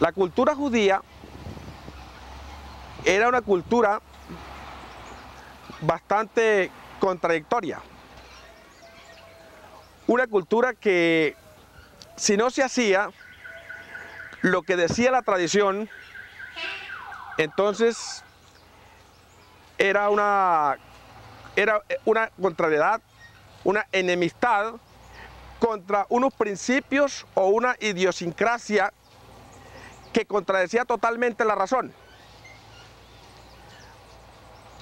La cultura judía era una cultura bastante contradictoria. Una cultura que, si no se hacía lo que decía la tradición, entonces era una contrariedad, una enemistad contra unos principios o una idiosincrasia que contradecía totalmente la razón.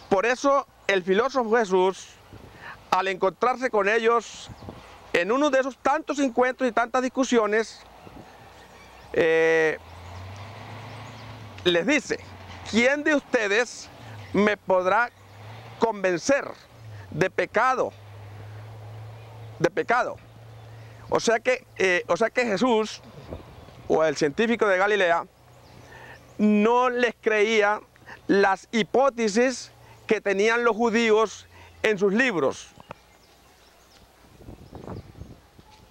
Por eso el filósofo Jesús, al encontrarse con ellos en uno de esos tantos encuentros y tantas discusiones, les dice: ¿quién de ustedes me podrá convencer de pecado? De pecado. O sea que Jesús, o el científico de Galilea, no les creía las hipótesis que tenían los judíos en sus libros.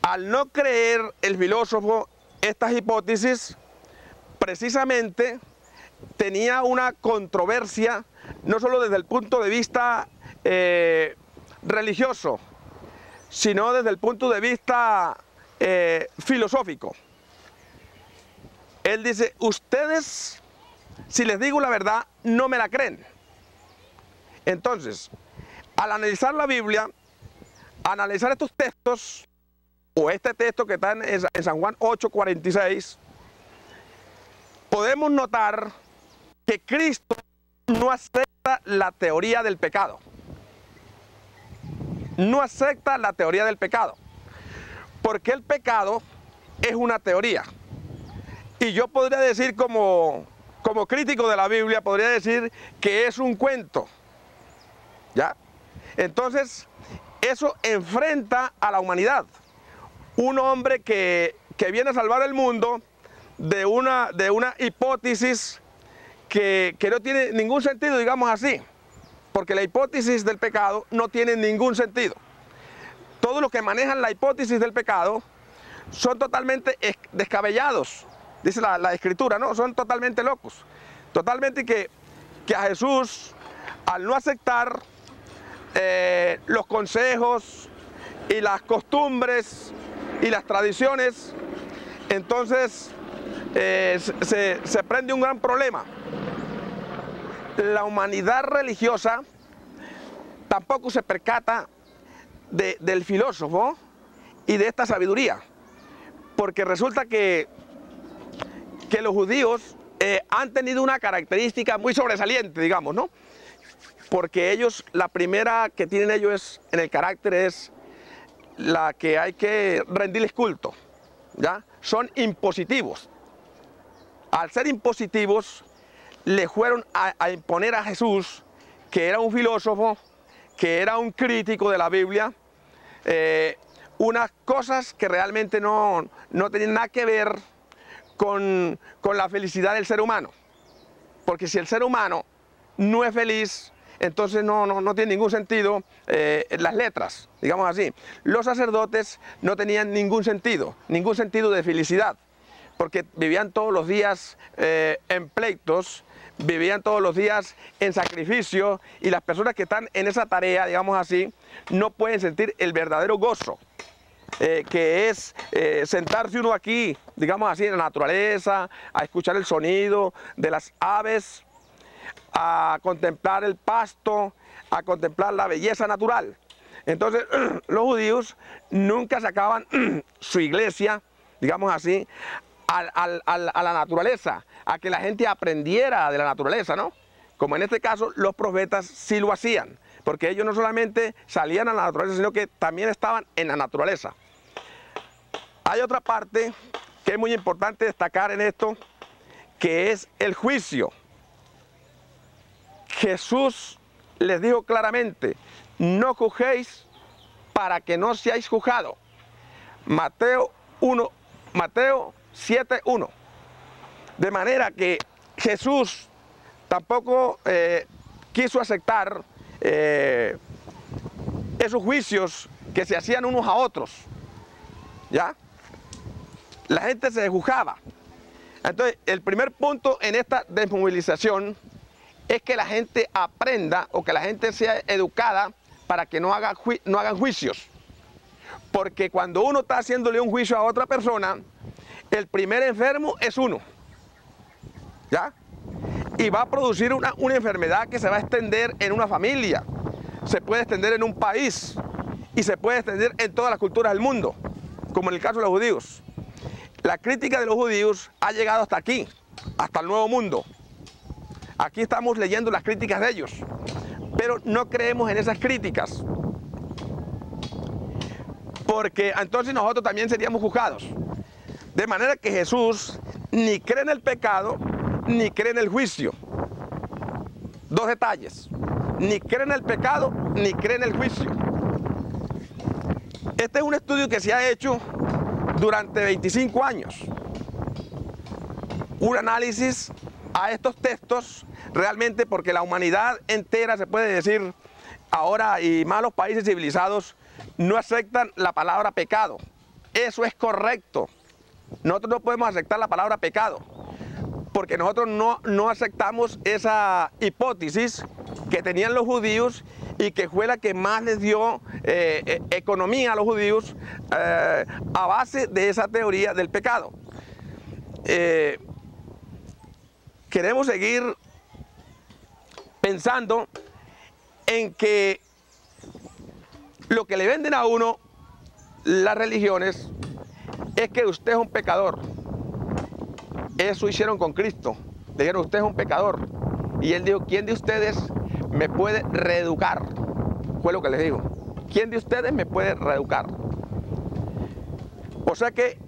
Al no creer el filósofo estas hipótesis, precisamente tenía una controversia, no solo desde el punto de vista religioso, sino desde el punto de vista filosófico. Él dice: ustedes, si les digo la verdad, no me la creen. Entonces, al analizar la Biblia, analizar estos textos, o este texto que está en San Juan 8:46, podemos notar que Cristo no acepta la teoría del pecado. No acepta la teoría del pecado, porque el pecado es una teoría. Y yo podría decir, como crítico de la Biblia, podría decir que es un cuento, ¿ya? Entonces, eso enfrenta a la humanidad. Un hombre que viene a salvar el mundo de una hipótesis que no tiene ningún sentido, digamos así, porque la hipótesis del pecado no tiene ningún sentido. Todos los que manejan la hipótesis del pecado son totalmente descabellados, dice la Escritura, ¿no? Son totalmente locos. Totalmente que a Jesús, al no aceptar los consejos y las costumbres y las tradiciones, entonces se prende un gran problema. La humanidad religiosa tampoco se percata del filósofo y de esta sabiduría, porque resulta que los judíos han tenido una característica muy sobresaliente, digamos, ¿no? Porque ellos, la primera que tienen ellos en el carácter es la que hay que rendirles culto, ¿ya? Son impositivos. Al ser impositivos, le fueron a imponer a Jesús, que era un filósofo, que era un crítico de la Biblia, unas cosas que realmente no tenían nada que ver con la felicidad del ser humano. Porque si el ser humano no es feliz, entonces no tiene ningún sentido las letras, digamos así. Los sacerdotes no tenían ningún sentido de felicidad, porque vivían todos los días en pleitos, vivían todos los días en sacrificio, y las personas que están en esa tarea, digamos así, no pueden sentir el verdadero gozo, que es sentarse uno aquí, digamos así, en la naturaleza, a escuchar el sonido de las aves, a contemplar el pasto, a contemplar la belleza natural. Entonces, los judíos nunca sacaban su iglesia, digamos así, a la naturaleza, a que la gente aprendiera de la naturaleza, ¿no? Como en este caso, los profetas sí lo hacían, porque ellos no solamente salían a la naturaleza, sino que también estaban en la naturaleza. Hay otra parte que es muy importante destacar en esto, que es el juicio. Jesús les dijo claramente: no juzguéis para que no seáis juzgados. Mateo 7:1. De manera que Jesús tampoco quiso aceptar esos juicios que se hacían unos a otros, ¿ya? La gente se juzgaba. Entonces, el primer punto en esta desmovilización es que la gente aprenda o que la gente sea educada para que no hagan juicios. Porque cuando uno está haciéndole un juicio a otra persona, el primer enfermo es uno, ¿ya? Y va a producir una enfermedad que se va a extender en una familia, se puede extender en un país y se puede extender en todas las culturas del mundo, como en el caso de los judíos. La crítica de los judíos ha llegado hasta aquí, hasta el Nuevo Mundo. Aquí estamos leyendo las críticas de ellos, pero no creemos en esas críticas, porque entonces nosotros también seríamos juzgados. De manera que Jesús ni cree en el pecado, ni cree en el juicio. Dos detalles: ni cree en el pecado, ni cree en el juicio. Este es un estudio que se ha hecho durante 25 años. Un análisis a estos textos, realmente, porque la humanidad entera, se puede decir ahora, y más los países civilizados, no aceptan la palabra pecado. Eso es correcto. Nosotros no podemos aceptar la palabra pecado, porque nosotros no aceptamos esa hipótesis que tenían los judíos y que fue la que más les dio economía a los judíos a base de esa teoría del pecado. Queremos seguir pensando en que lo que le venden a uno las religiones es que usted es un pecador. Eso hicieron con Cristo. Le dijeron: usted es un pecador. Y él dijo: ¿quién de ustedes me puede reeducar? Fue lo que les dijo: ¿quién de ustedes me puede reeducar? O sea que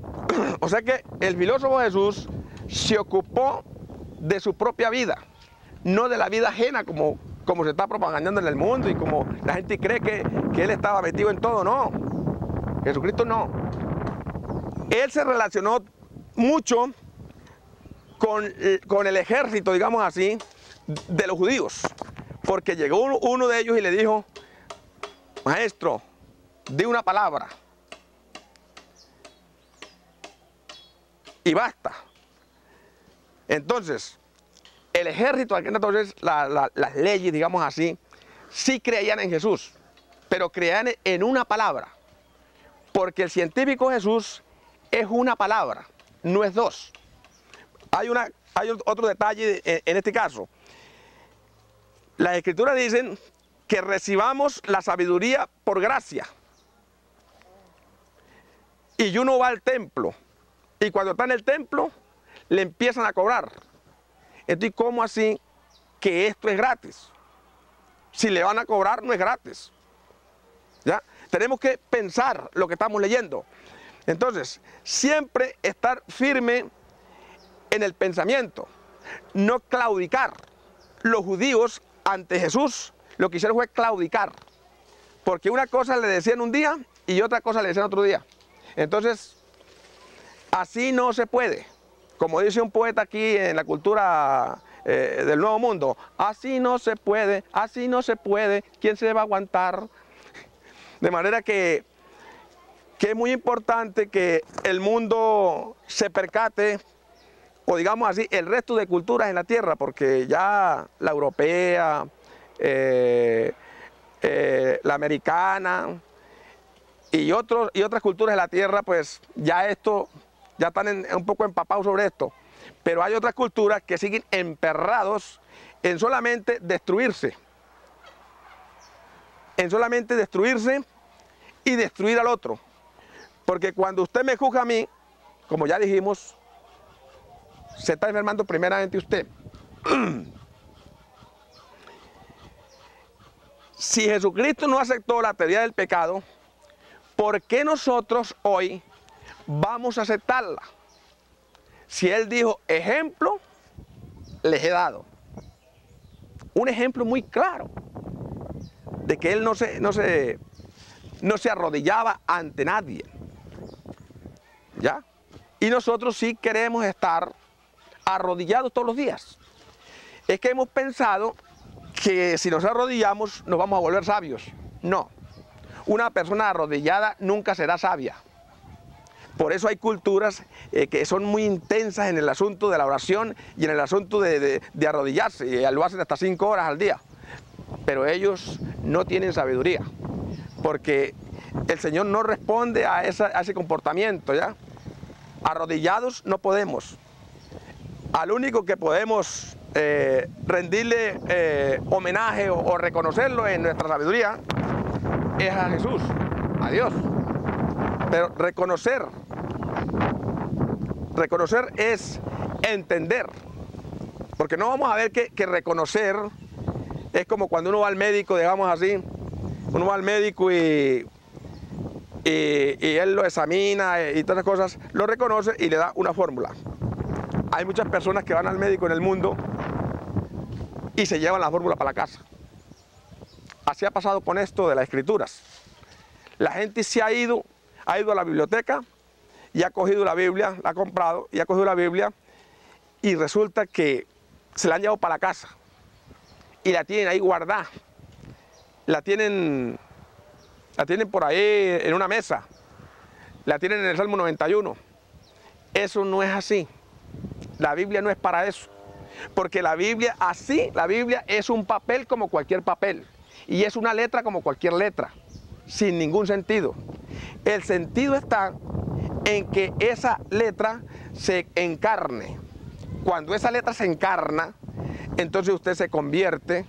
el filósofo Jesús se ocupó de su propia vida, no de la vida ajena como se está propagandando en el mundo y como la gente cree que él estaba metido en todo. No, Jesucristo no. Él se relacionó mucho con el ejército, digamos así, de los judíos, porque llegó uno de ellos y le dijo: maestro, di una palabra y basta. Entonces, el ejército, entonces las leyes, digamos así, sí creían en Jesús, pero creían en una palabra, porque el científico Jesús es una palabra, no es dos. Hay otro detalle en este caso. Las Escrituras dicen que recibamos la sabiduría por gracia. Y uno va al templo, y cuando está en el templo, le empiezan a cobrar. Entonces, ¿cómo así que esto es gratis? Si le van a cobrar, no es gratis. ¿Ya? Tenemos que pensar lo que estamos leyendo. Entonces, siempre estar firme en el pensamiento, no claudicar. Los judíos ante Jesús lo que hicieron fue claudicar, porque una cosa le decían un día y otra cosa le decían otro día. Entonces, así no se puede. Como dice un poeta aquí en la cultura del Nuevo Mundo: así no se puede, ¿quién se va a aguantar? De manera que es muy importante que el mundo se percate, o digamos así, el resto de culturas en la tierra, porque ya la europea, la americana y otras culturas de la tierra, pues ya están un poco empapados sobre esto. Pero hay otras culturas que siguen emperrados en solamente destruirse. En solamente destruirse y destruir al otro. Porque cuando usted me juzga a mí, como ya dijimos, se está enfermando primeramente usted. Si Jesucristo no aceptó la teoría del pecado, ¿por qué nosotros hoy vamos a aceptarla? Si Él dijo: ejemplo les he dado. Un ejemplo muy claro de que Él no se arrodillaba ante nadie. ¿Ya? Y nosotros sí queremos estar arrodillados todos los días. Es que hemos pensado que si nos arrodillamos nos vamos a volver sabios. No. Una persona arrodillada nunca será sabia. Por eso hay culturas que son muy intensas en el asunto de la oración y en el asunto de arrodillarse, y lo hacen hasta 5 horas al día. Pero ellos no tienen sabiduría, porque el Señor no responde a ese comportamiento, ¿ya? Arrodillados no podemos. Al único que podemos rendirle homenaje o reconocerlo en nuestra sabiduría es a Jesús, a Dios. Pero reconocer es entender, porque no vamos a ver que reconocer es como cuando uno va al médico, digamos así, uno va al médico y él lo examina y todas las cosas, lo reconoce y le da una fórmula. Hay muchas personas que van al médico en el mundo y se llevan la fórmula para la casa. Así ha pasado con esto de las escrituras. La gente se ha ido a la biblioteca y ha cogido la Biblia, la ha comprado y ha cogido la Biblia, y resulta que se la han llevado para la casa y la tienen ahí guardada. La tienen por ahí en una mesa, la tienen en el Salmo 91. Eso no es así. La Biblia no es para eso, porque la Biblia es un papel como cualquier papel, y es una letra como cualquier letra, sin ningún sentido. El sentido está en que esa letra se encarne. Cuando esa letra se encarna, entonces usted se convierte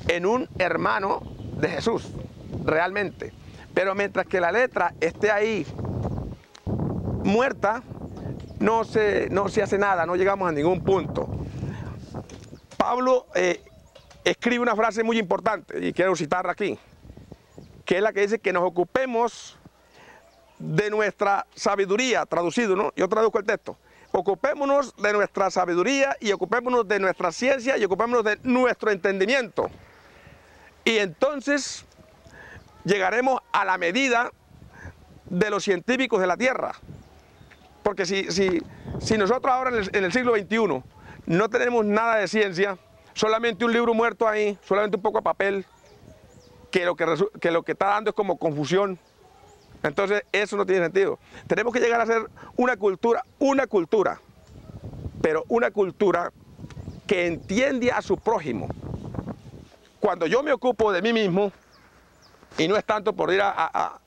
en un hermano de Jesús, realmente. Pero mientras que la letra esté ahí muerta, no se hace nada, no llegamos a ningún punto. Pablo escribe una frase muy importante, y quiero citarla aquí, que es la que dice que nos ocupemos de nuestra sabiduría, traducido, ¿no? Yo traduzco el texto. Ocupémonos de nuestra sabiduría y ocupémonos de nuestra ciencia y ocupémonos de nuestro entendimiento. Y entonces llegaremos a la medida de los científicos de la Tierra. Porque si nosotros ahora en el siglo XXI no tenemos nada de ciencia, solamente un libro muerto ahí, solamente un poco de papel, que lo que está dando es como confusión, entonces eso no tiene sentido. Tenemos que llegar a ser una cultura, pero una cultura que entiende a su prójimo. Cuando yo me ocupo de mí mismo, y no es tanto por ir a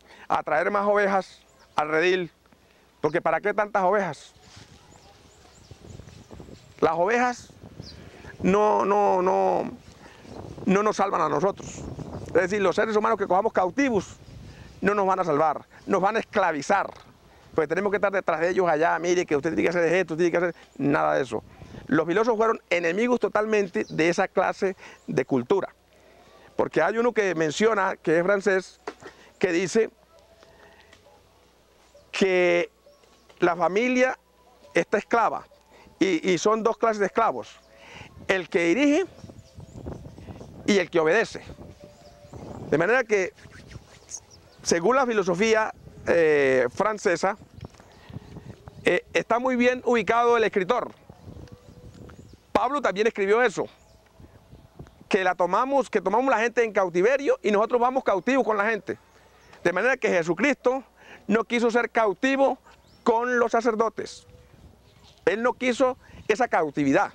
traer más ovejas al redil, porque ¿para qué tantas ovejas? Las ovejas no nos salvan a nosotros. Es decir, los seres humanos que cojamos cautivos no nos van a salvar, nos van a esclavizar, porque tenemos que estar detrás de ellos allá, mire que usted tiene que hacer esto, tiene que hacer nada de eso. Los filósofos fueron enemigos totalmente de esa clase de cultura, porque hay uno que menciona, que es francés, que dice que la familia está esclava, y son dos clases de esclavos, el que dirige y el que obedece. De manera que, según la filosofía francesa, está muy bien ubicado el escritor. Pablo también escribió eso, que tomamos la gente en cautiverio y nosotros vamos cautivos con la gente. De manera que Jesucristo no quiso ser cautivo con los sacerdotes. Él no quiso esa cautividad.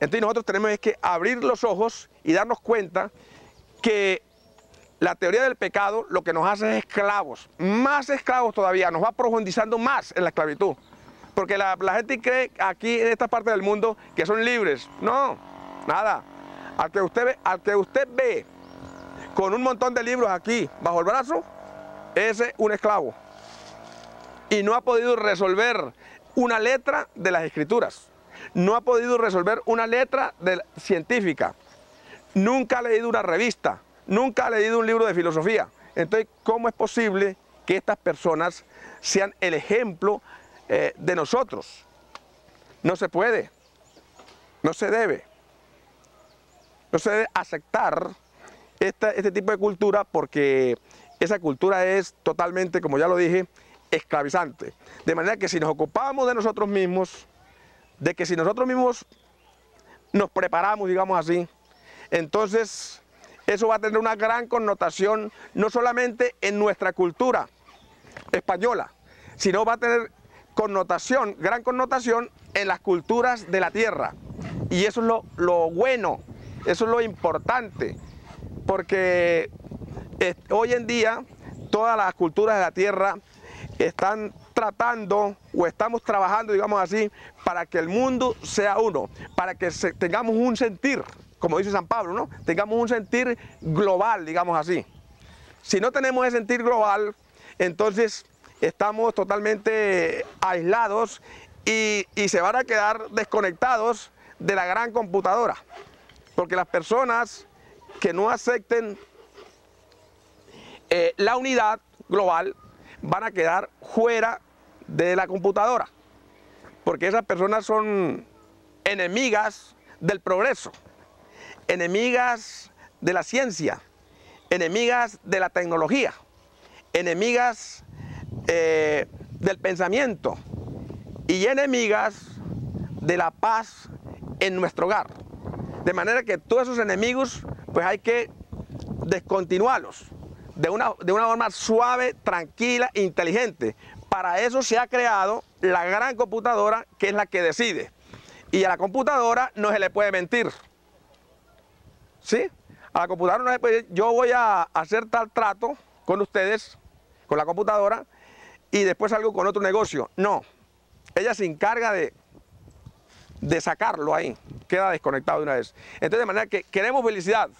Entonces nosotros tenemos que abrir los ojos y darnos cuenta que la teoría del pecado lo que nos hace es esclavos, más esclavos todavía, nos va profundizando más en la esclavitud. Porque la gente cree aquí en esta parte del mundo que son libres. No, nada. Al que usted ve con un montón de libros aquí bajo el brazo, ese es un esclavo. Y no ha podido resolver una letra de las escrituras. No ha podido resolver una letra científica. Nunca ha leído una revista. Nunca ha leído un libro de filosofía. Entonces, ¿cómo es posible que estas personas sean el ejemplo de nosotros? No se puede, no se debe aceptar este tipo de cultura, porque esa cultura es totalmente, como ya lo dije, esclavizante. De manera que si nos ocupamos de nosotros mismos, de que si nosotros mismos nos preparamos, digamos así, entonces eso va a tener una gran connotación, no solamente en nuestra cultura española, sino va a tener connotación, gran connotación en las culturas de la tierra. Y eso es lo bueno, eso es lo importante, porque hoy en día todas las culturas de la tierra están tratando o estamos trabajando, digamos así, para que el mundo sea uno, para que tengamos un sentir, como dice San Pablo, ¿no? Tengamos un sentir global, digamos así. Si no tenemos ese sentir global, entonces estamos totalmente aislados y se van a quedar desconectados de la gran computadora, porque las personas que no acepten la unidad global van a quedar fuera de la computadora, porque esas personas son enemigas del progreso, enemigas de la ciencia, enemigas de la tecnología, enemigas del pensamiento y enemigas de la paz en nuestro hogar. De manera que todos esos enemigos pues hay que descontinuarlos de una forma suave, tranquila, inteligente. Para eso se ha creado la gran computadora, que es la que decide. Y a la computadora no se le puede mentir. ¿Sí? A la computadora no se puede decir, yo voy a hacer tal trato con ustedes, con la computadora, y después salgo con otro negocio. No. Ella se encarga de sacarlo ahí. Queda desconectado de una vez. Entonces, de manera que queremos felicidad,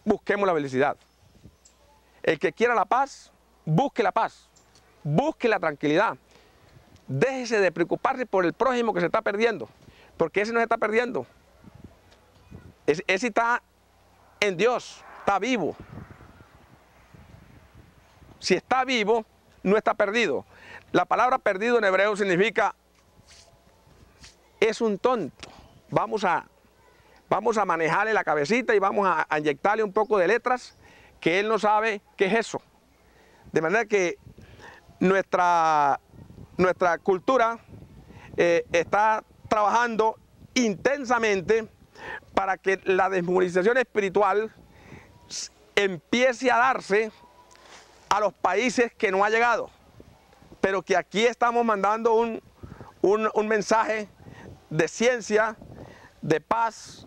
busquemos la felicidad. El que quiera la paz, busque la paz, busque la tranquilidad. Déjese de preocuparse por el prójimo que se está perdiendo, porque ese no se está perdiendo. Ese está en Dios, está vivo. Si está vivo, no está perdido. La palabra perdido en hebreo significa es un tonto. Vamos a manejarle la cabecita y vamos a inyectarle un poco de letras que él no sabe qué es eso. De manera que nuestra cultura está trabajando intensamente para que la desmovilización espiritual empiece a darse a los países que no ha llegado, pero que aquí estamos mandando un mensaje de ciencia, de paz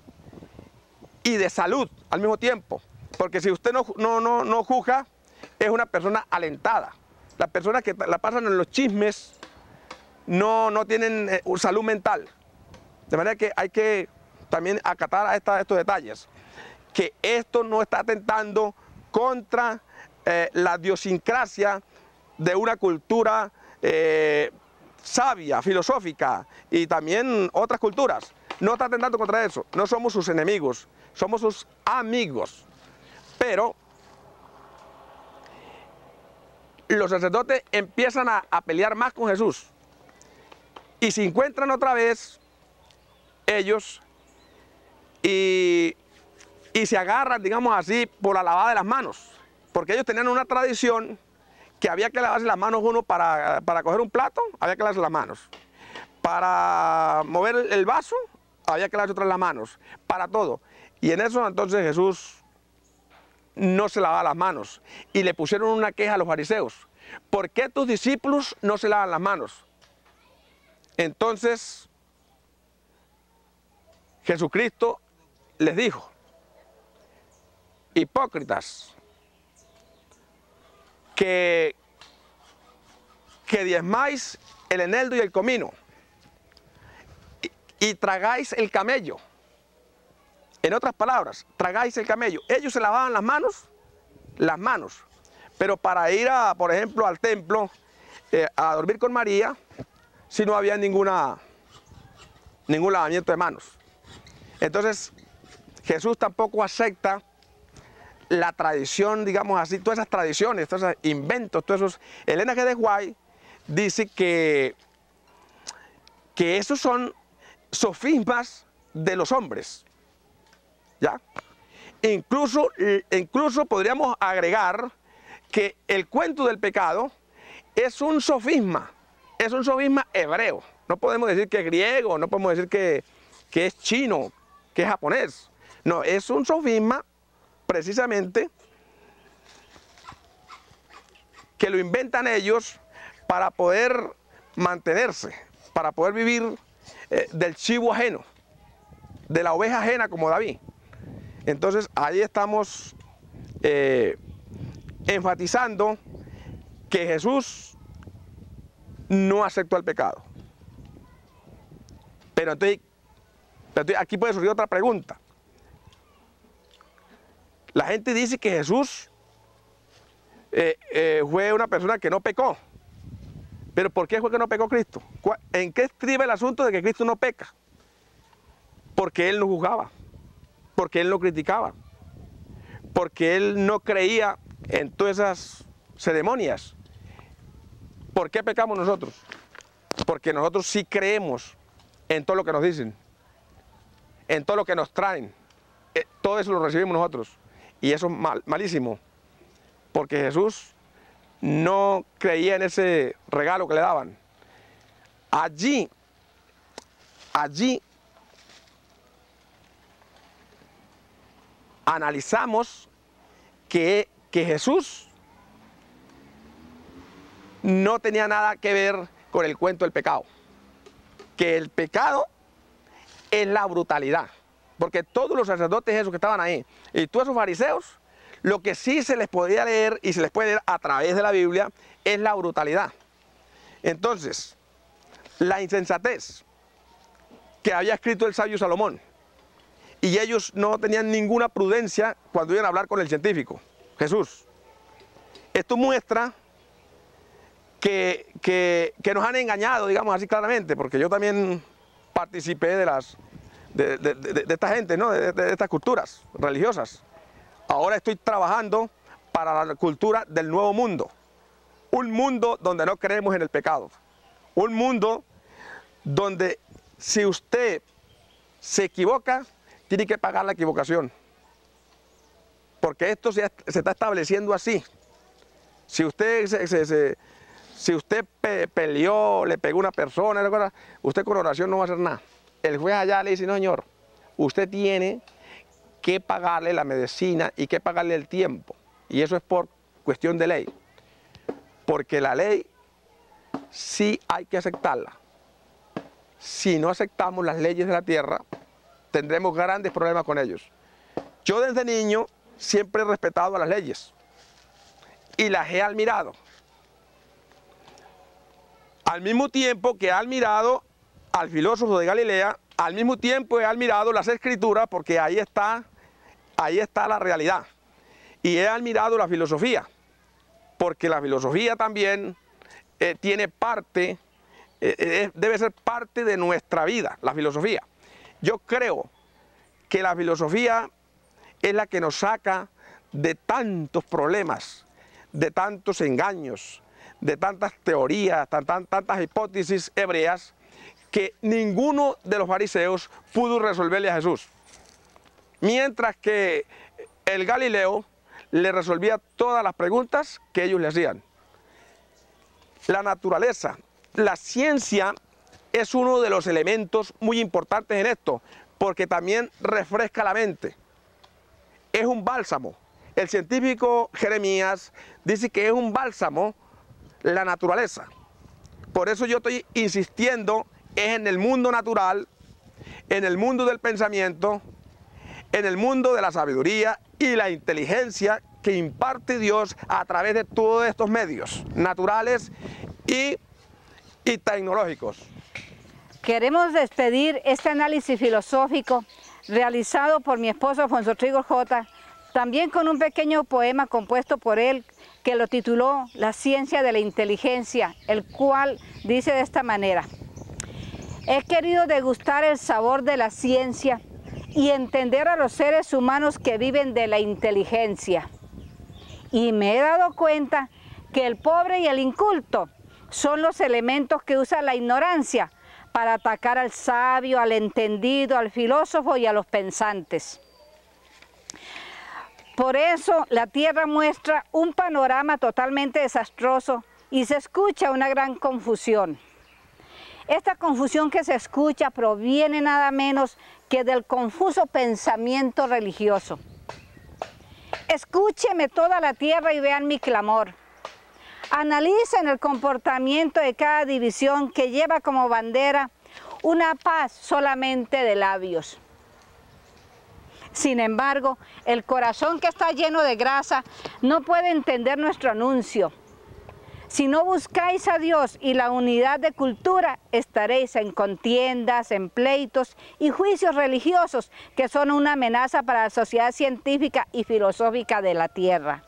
y de salud al mismo tiempo. Porque si usted no juzga, es una persona alentada. Las personas que la pasan en los chismes no tienen salud mental. De manera que hay que también acatar a estos detalles. Que esto no está atentando contra la idiosincrasia de una cultura sabia, filosófica y también otras culturas. No está atentando contra eso. No somos sus enemigos, somos sus amigos. Pero los sacerdotes empiezan a pelear más con Jesús y se encuentran otra vez ellos y se agarran, digamos así, por la lavada de las manos, porque ellos tenían una tradición que había que lavarse las manos uno para coger un plato, había que lavarse las manos, para mover el vaso, había que lavarse otra las manos, para todo. Y en eso entonces Jesús no se lavaba las manos y le pusieron una queja a los fariseos: ¿por qué tus discípulos no se lavan las manos? Entonces Jesucristo les dijo: hipócritas, que diezmáis el eneldo y el comino y tragáis el camello. En otras palabras, tragáis el camello. Ellos se lavaban las manos, pero para ir por ejemplo, al templo a dormir con María, si no había ningún lavamiento de manos. Entonces, Jesús tampoco acepta la tradición, digamos así, todas esas tradiciones, todos esos inventos, todos esos. Elena G. de White dice que esos son sofismas de los hombres. ¿Ya? Incluso podríamos agregar que el cuento del pecado es un sofisma hebreo. No podemos decir que es griego, no podemos decir que es chino, que es japonés. No, es un sofisma precisamente que lo inventan ellos para poder mantenerse, para poder vivir del chivo ajeno, de la oveja ajena como David. Entonces ahí estamos enfatizando que Jesús no aceptó el pecado. Pero entonces aquí puede surgir otra pregunta. La gente dice que Jesús fue una persona que no pecó. Pero ¿por qué fue que no pecó Cristo? ¿En qué estriba el asunto de que Cristo no peca? Porque Él no juzgaba, porque Él no criticaba, porque Él no creía en todas esas ceremonias. ¿Por qué pecamos nosotros? Porque nosotros sí creemos en todo lo que nos dicen, en todo lo que nos traen. Todo eso lo recibimos nosotros. Y eso es malísimo, porque Jesús no creía en ese regalo que le daban. Allí analizamos que Jesús no tenía nada que ver con el cuento del pecado. Que el pecado es la brutalidad. Porque todos los sacerdotes esos que estaban ahí y todos esos fariseos, lo que sí se les podía leer y se les puede leer a través de la Biblia es la brutalidad. Entonces, la insensatez que había escrito el sabio Salomón, y ellos no tenían ninguna prudencia cuando iban a hablar con el científico, Jesús. Esto muestra que nos han engañado, digamos así claramente, porque yo también participé de esta gente, ¿no? de estas culturas religiosas. Ahora estoy trabajando para la cultura del nuevo mundo. Un mundo donde no creemos en el pecado. Un mundo donde si usted se equivoca, tiene que pagar la equivocación. Porque esto se está estableciendo así. Si usted peleó, le pegó a una persona, usted con oración no va a hacer nada. El juez allá le dice, no señor, usted tiene que pagarle la medicina y que pagarle el tiempo. Y eso es por cuestión de ley. Porque la ley sí hay que aceptarla. Si no aceptamos las leyes de la tierra, tendremos grandes problemas con ellos. Yo desde niño siempre he respetado a las leyes y las he admirado. Al mismo tiempo que he admirado al filósofo de Galilea, al mismo tiempo he admirado las escrituras porque ahí está la realidad. Y he admirado la filosofía, porque la filosofía también tiene parte, debe ser parte de nuestra vida, la filosofía. Yo creo que la filosofía es la que nos saca de tantos problemas, de tantos engaños, de tantas teorías, tantas hipótesis hebreas, que ninguno de los fariseos pudo resolverle a Jesús. Mientras que el Galileo le resolvía todas las preguntas que ellos le hacían. La naturaleza, la ciencia es uno de los elementos muy importantes en esto, porque también refresca la mente. Es un bálsamo. El científico Jeremías dice que es un bálsamo la naturaleza. Por eso yo estoy insistiendo en el mundo natural, en el mundo del pensamiento, en el mundo de la sabiduría y la inteligencia que imparte Dios a través de todos estos medios naturales y tecnológicos. Queremos despedir este análisis filosófico realizado por mi esposo Alfonso Trigo J, también con un pequeño poema compuesto por él que lo tituló La ciencia de la inteligencia, el cual dice de esta manera: he querido degustar el sabor de la ciencia y entender a los seres humanos que viven de la inteligencia. Y me he dado cuenta que el pobre y el inculto son los elementos que usa la ignorancia para atacar al sabio, al entendido, al filósofo y a los pensantes. Por eso la tierra muestra un panorama totalmente desastroso y se escucha una gran confusión. Esta confusión que se escucha proviene nada menos que del confuso pensamiento religioso. Escúcheme toda la tierra y vean mi clamor. Analicen el comportamiento de cada división que lleva como bandera una paz solamente de labios. Sin embargo, el corazón que está lleno de grasa no puede entender nuestro anuncio. Si no buscáis a Dios y la unidad de cultura, estaréis en contiendas, en pleitos y juicios religiosos que son una amenaza para la sociedad científica y filosófica de la tierra.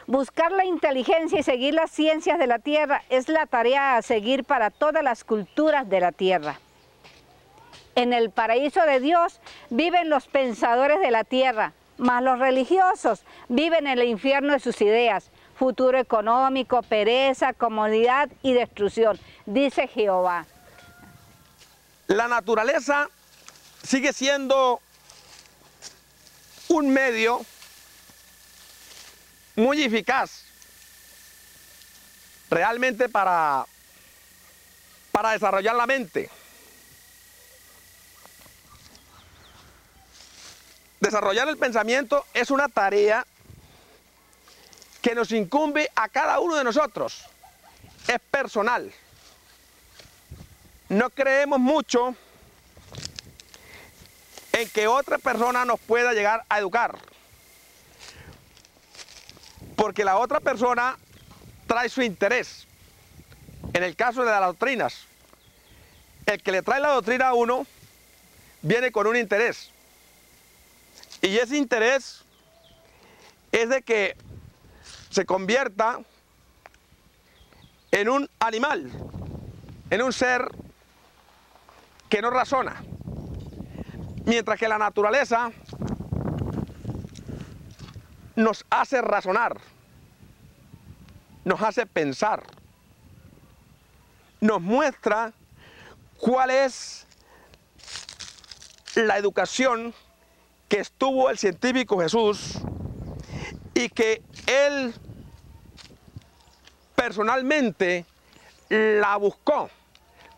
Buscar la inteligencia y seguir las ciencias de la tierra es la tarea a seguir para todas las culturas de la tierra. En el paraíso de Dios viven los pensadores de la tierra, mas los religiosos viven en el infierno de sus ideas, futuro económico, pereza, comodidad y destrucción, dice Jehová. La naturaleza sigue siendo un medio muy eficaz realmente para desarrollar la mente. Desarrollar el pensamiento es una tarea que nos incumbe a cada uno de nosotros. Es personal. No creemos mucho en que otra persona nos pueda llegar a educar, porque la otra persona trae su interés. En el caso de las doctrinas, el que le trae la doctrina a uno viene con un interés, y ese interés es de que se convierta en un animal, en un ser que no razona, mientras que la naturaleza nos hace razonar, nos hace pensar, nos muestra cuál es la educación que estuvo el científico Jesús y que él personalmente la buscó,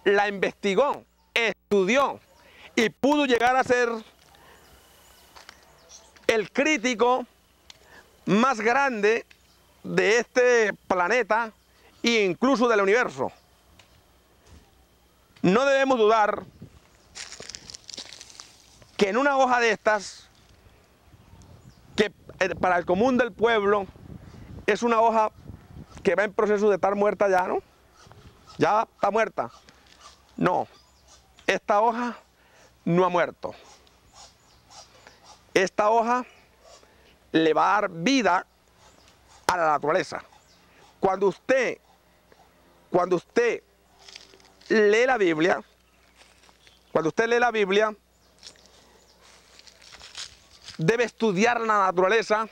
la investigó, estudió y pudo llegar a ser el crítico más grande de este planeta e incluso del universo. No debemos dudar que en una hoja de estas, que para el común del pueblo es una hoja que va en proceso de estar muerta ya, ¿no? Ya está muerta. No, esta hoja no ha muerto. Esta hoja le va a dar vida a la naturaleza. Cuando usted lee la Biblia, debe estudiar la naturaleza,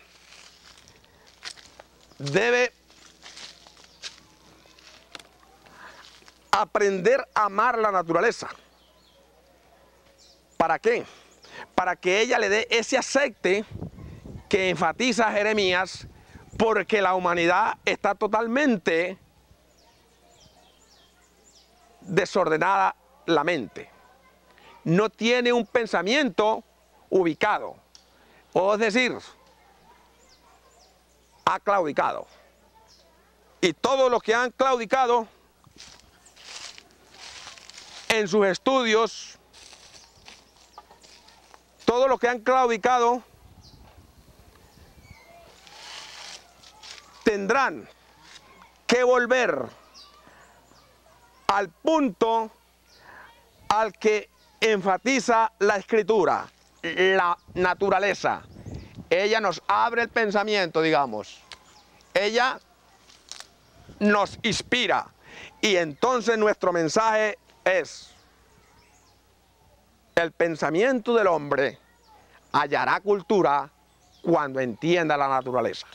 debe aprender a amar la naturaleza. ¿Para qué? Para que ella le dé ese aceite que enfatiza Jeremías, porque la humanidad está totalmente desordenada la mente. No tiene un pensamiento ubicado, o es decir, ha claudicado. Y todos los que han claudicado en sus estudios, todos los que han claudicado tendrán que volver al punto al que enfatiza la Escritura, la naturaleza. Ella nos abre el pensamiento, digamos. Ella nos inspira. Y entonces nuestro mensaje es: el pensamiento del hombre hallará cultura cuando entienda la naturaleza.